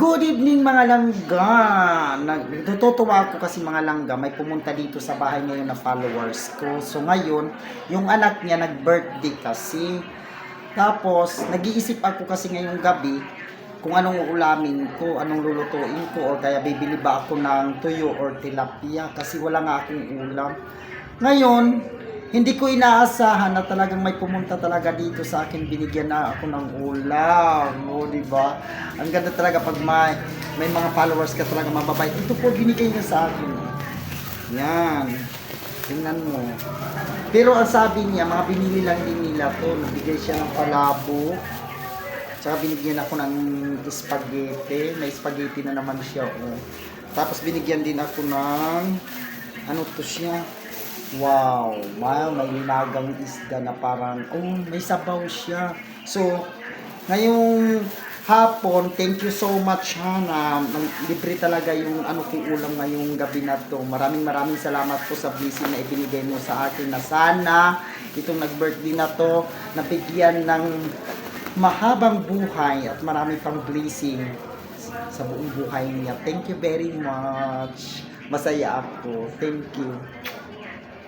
Good evening mga langga! Natutuwa ako kasi mga langga, may pumunta dito sa bahay ngayon na followers ko. So ngayon, yung anak niya nag-birthday kasi. Tapos, nag-iisip ako kasi ngayong gabi kung anong uulamin ko, anong lulutuin ko, o kaya bibili ba ako ng tuyo or tilapia kasi wala nga akong ulam. Ngayon, hindi ko inaasahan na talagang may pumunta talaga dito sa akin, binigyan na ako ng ulam. O, di ba? Ang ganda talaga pag may mga followers ka talaga mababait. Ito po binigay niya sa akin. Yan. Tingnan mo. Pero ang sabi niya, mga binili lang din nila to. Nabigay siya ng palabo. Tsaka binigyan ako ng spaghetti. May spaghetti na naman siya. Oh. Tapos binigyan din ako ng ano to siya. Wow, may linagang isda na parang, may sabaw siya. So, ngayong hapon, thank you so much ha, na libre talaga yung ano kong ulam ngayong gabi na to. Maraming salamat po sa blessing na ibinigay mo sa akin na sana itong nag-birthday na to, nabigyan ng mahabang buhay at marami pang blessing sa buong buhay niya. Thank you very much. Masaya ako. Thank you.